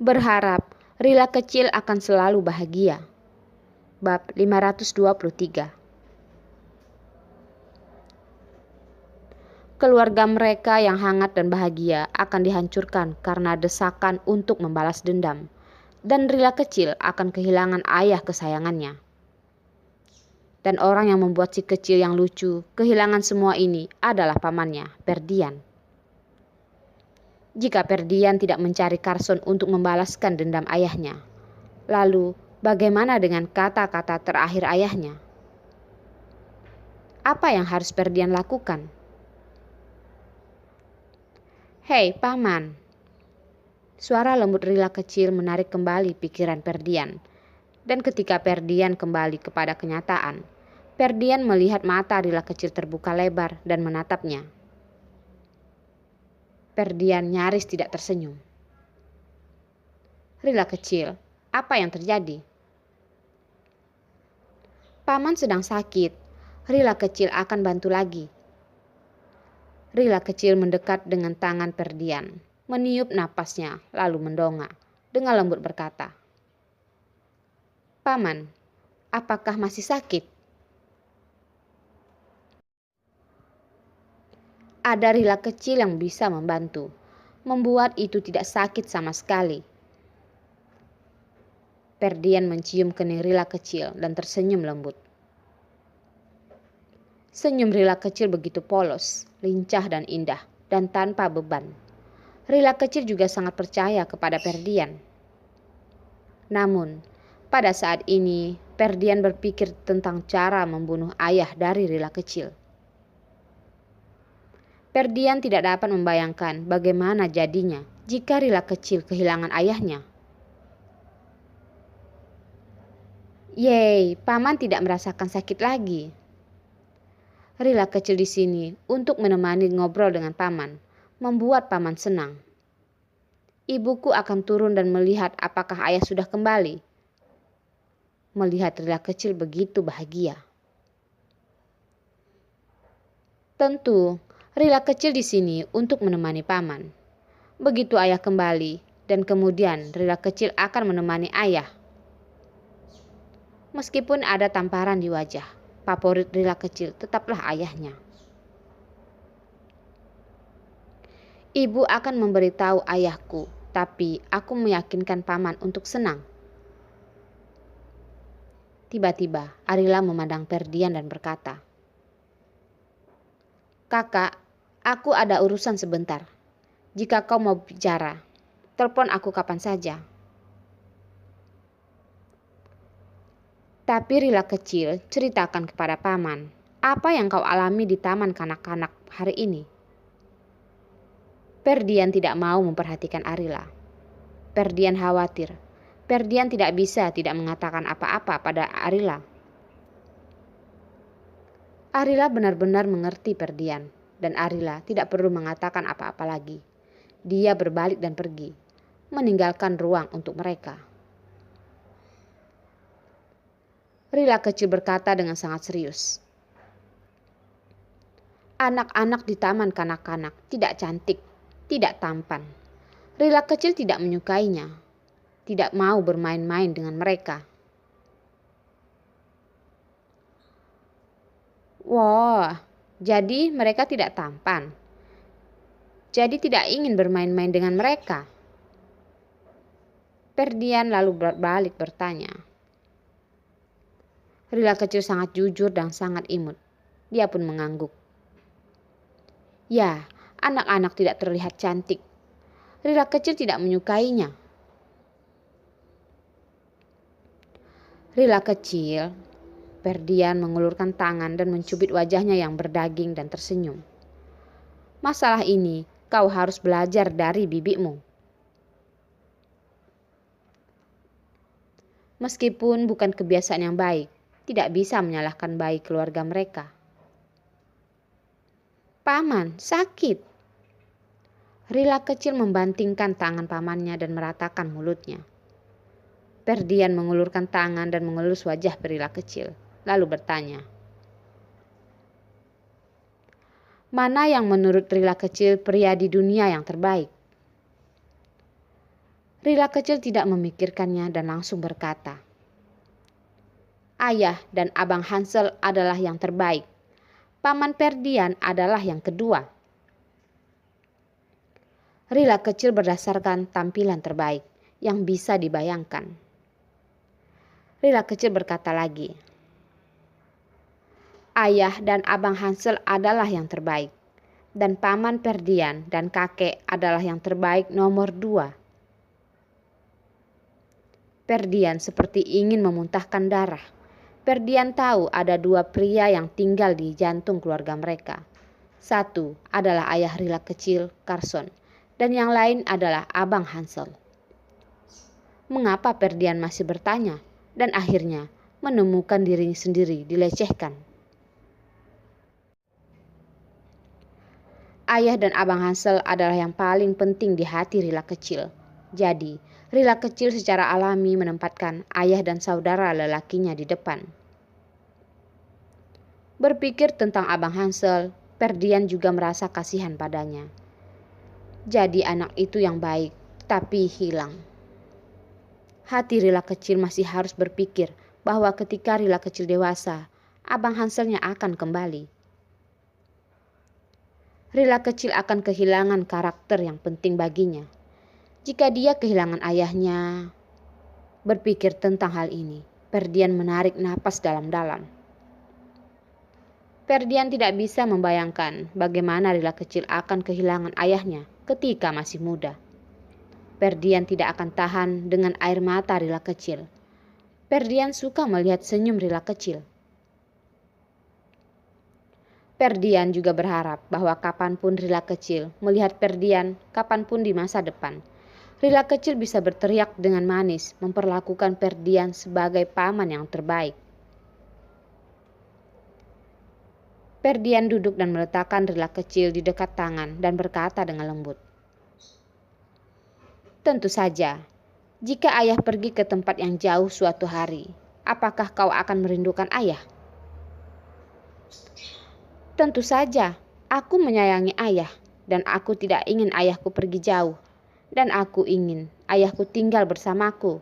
Berharap Rila kecil akan selalu bahagia. Bab 523. Keluarga mereka yang hangat dan bahagia akan dihancurkan karena desakan untuk membalas dendam, dan Rila kecil akan kehilangan ayah kesayangannya. Dan orang yang membuat si kecil yang lucu kehilangan semua ini adalah pamannya, Ferdian. Jika Ferdian tidak mencari Carson untuk membalaskan dendam ayahnya, lalu bagaimana dengan kata-kata terakhir ayahnya? Apa yang harus Ferdian lakukan? Hei, paman. Suara lembut Rila kecil menarik kembali pikiran Ferdian. Dan ketika Ferdian kembali kepada kenyataan, Ferdian melihat mata Rila kecil terbuka lebar dan menatapnya. Ferdian nyaris tidak tersenyum. Rila kecil, apa yang terjadi? Paman sedang sakit. Rila kecil akan bantu lagi. Rila kecil mendekat dengan tangan Ferdian, meniup napasnya lalu mendongak dengan lembut berkata, Paman, apakah masih sakit? Ada Rila kecil yang bisa membantu, membuat itu tidak sakit sama sekali. Ferdian mencium kening Rila kecil dan tersenyum lembut. Senyum Rila kecil begitu polos, lincah dan indah, dan tanpa beban. Rila kecil juga sangat percaya kepada Ferdian. Namun, pada saat ini, Ferdian berpikir tentang cara membunuh ayah dari Rila kecil. Ferdian tidak dapat membayangkan bagaimana jadinya jika Rila kecil kehilangan ayahnya. Yeay, paman tidak merasakan sakit lagi. Rila kecil di sini untuk menemani ngobrol dengan paman, membuat paman senang. Ibuku akan turun dan melihat apakah ayah sudah kembali. Melihat Rila kecil begitu bahagia. Tentu, Rila kecil di sini untuk menemani paman. Begitu ayah kembali, dan kemudian Rila kecil akan menemani ayah. Meskipun ada tamparan di wajah, favorit Rila kecil tetaplah ayahnya. Ibu akan memberitahu ayahku, tapi aku meyakinkan paman untuk senang. Tiba-tiba, Arila memandang Ferdian dan berkata, Kakak, aku ada urusan sebentar. Jika kau mau bicara, telepon aku kapan saja. Tapi Rila kecil, ceritakan kepada paman, apa yang kau alami di taman kanak-kanak hari ini? Ferdian tidak mau memperhatikan Arila. Ferdian khawatir. Ferdian tidak bisa tidak mengatakan apa-apa pada Arila. Arila benar-benar mengerti Ferdian, dan Arila tidak perlu mengatakan apa-apa lagi. Dia berbalik dan pergi, meninggalkan ruang untuk mereka. Rila kecil berkata dengan sangat serius. Anak-anak di taman kanak-kanak tidak cantik, tidak tampan. Rila kecil tidak menyukainya, tidak mau bermain-main dengan mereka. Wah, jadi mereka tidak tampan. Jadi tidak ingin bermain-main dengan mereka. Ferdian lalu berbalik bertanya. Rila kecil sangat jujur dan sangat imut. Dia pun mengangguk. Ya, anak-anak tidak terlihat cantik. Rila kecil tidak menyukainya. Rila kecil, Ferdian mengulurkan tangan dan mencubit wajahnya yang berdaging dan tersenyum. Masalah ini kau harus belajar dari bibimu. Meskipun bukan kebiasaan yang baik, tidak bisa menyalahkan bayi keluarga mereka. Paman, sakit. Rila kecil membantingkan tangan pamannya dan meratakan mulutnya. Ferdian mengulurkan tangan dan mengelus wajah Rila kecil, lalu bertanya. Mana yang menurut Rila kecil pria di dunia yang terbaik? Rila kecil tidak memikirkannya dan langsung berkata, "Ayah dan Abang Hansel adalah yang terbaik. Paman Ferdian adalah yang kedua." Rila kecil berdasarkan tampilan terbaik yang bisa dibayangkan. Rila kecil berkata lagi, "Ayah dan Abang Hansel adalah yang terbaik. Dan Paman Ferdian dan kakek adalah yang terbaik nomor 2. Ferdian seperti ingin memuntahkan darah. Ferdian tahu ada 2 pria yang tinggal di jantung keluarga mereka. Satu adalah ayah Rila kecil, Carson, dan yang lain adalah Abang Hansel. Mengapa Ferdian masih bertanya dan akhirnya menemukan dirinya sendiri dilecehkan? Ayah dan Abang Hansel adalah yang paling penting di hati Rila kecil. Jadi, Rila kecil secara alami menempatkan ayah dan saudara lelakinya di depan. Berpikir tentang Abang Hansel, Ferdian juga merasa kasihan padanya. Jadi anak itu yang baik, tapi hilang. Hati Rila kecil masih harus berpikir bahwa ketika Rila kecil dewasa, Abang Hanselnya akan kembali. Rila kecil akan kehilangan karakter yang penting baginya. Jika dia kehilangan ayahnya, berpikir tentang hal ini, Ferdian menarik napas dalam-dalam. Ferdian tidak bisa membayangkan bagaimana Rila kecil akan kehilangan ayahnya ketika masih muda. Ferdian tidak akan tahan dengan air mata Rila kecil. Ferdian suka melihat senyum Rila kecil. Ferdian juga berharap bahwa kapanpun Rila kecil melihat Ferdian, kapanpun di masa depan, Rila kecil bisa berteriak dengan manis memperlakukan Ferdian sebagai paman yang terbaik. Ferdian duduk dan meletakkan Rila kecil di dekat tangan dan berkata dengan lembut, "Tentu saja, jika ayah pergi ke tempat yang jauh suatu hari, apakah kau akan merindukan ayah?" "Tentu saja, aku menyayangi ayah dan aku tidak ingin ayahku pergi jauh. Dan aku ingin ayahku tinggal bersamaku."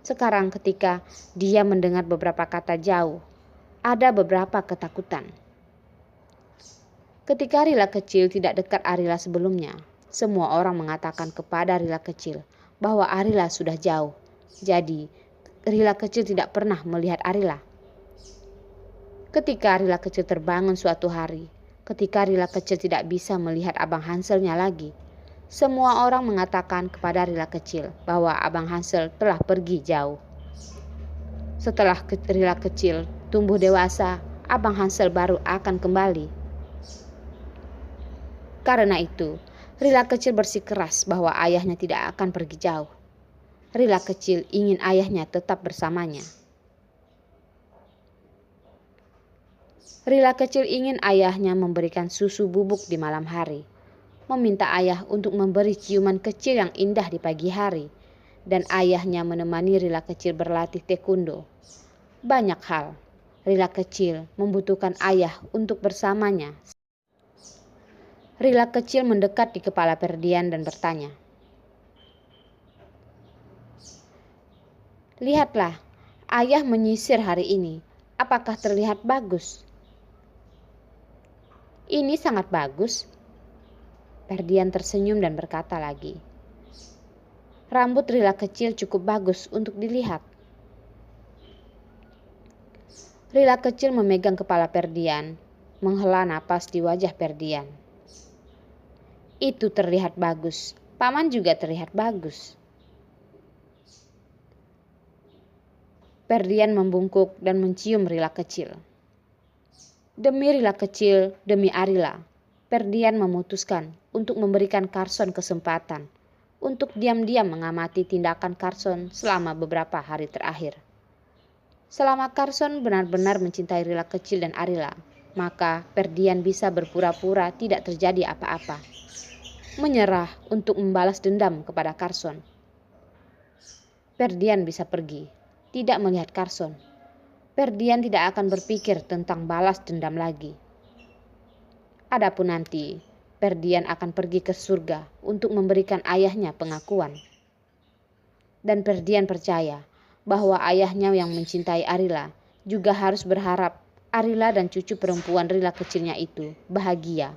Sekarang ketika dia mendengar beberapa kata jauh, ada beberapa ketakutan. Ketika Rila kecil tidak dekat Arila sebelumnya, semua orang mengatakan kepada Rila kecil bahwa Arila sudah jauh. Jadi, Rila kecil tidak pernah melihat Arila. Ketika Rila kecil terbangun suatu hari, ketika Rila kecil tidak bisa melihat Abang Hanselnya lagi, semua orang mengatakan kepada Rila kecil bahwa Abang Hansel telah pergi jauh. Setelah Rila kecil tumbuh dewasa, Abang Hansel baru akan kembali. Karena itu, Rila kecil bersikeras bahwa ayahnya tidak akan pergi jauh. Rila kecil ingin ayahnya tetap bersamanya. Rila kecil ingin ayahnya memberikan susu bubuk di malam hari, meminta ayah untuk memberi ciuman kecil yang indah di pagi hari, dan ayahnya menemani Rila kecil berlatih taekwondo. Banyak hal, Rila kecil membutuhkan ayah untuk bersamanya. Rila kecil mendekat di kepala Ferdian dan bertanya, "Lihatlah, ayah menyisir hari ini. Apakah terlihat bagus?" "Ini sangat bagus." Ferdian tersenyum dan berkata lagi, "Rambut Rila kecil cukup bagus untuk dilihat." Rila kecil memegang kepala Ferdian, menghela napas di wajah Ferdian. "Itu terlihat bagus. Paman juga terlihat bagus." Ferdian membungkuk dan mencium Rila kecil. Demi Rila kecil, demi Arila, Ferdian memutuskan untuk memberikan Carson kesempatan untuk diam-diam mengamati tindakan Carson selama beberapa hari terakhir. Selama Carson benar-benar mencintai Rila kecil dan Arila, maka Ferdian bisa berpura-pura tidak terjadi apa-apa, menyerah untuk membalas dendam kepada Carson. Ferdian bisa pergi, tidak melihat Carson. Ferdian tidak akan berpikir tentang balas dendam lagi. Adapun nanti, Ferdian akan pergi ke surga untuk memberikan ayahnya pengakuan. Dan Ferdian percaya bahwa ayahnya yang mencintai Arila juga harus berharap Arila dan cucu perempuan Rila kecilnya itu bahagia.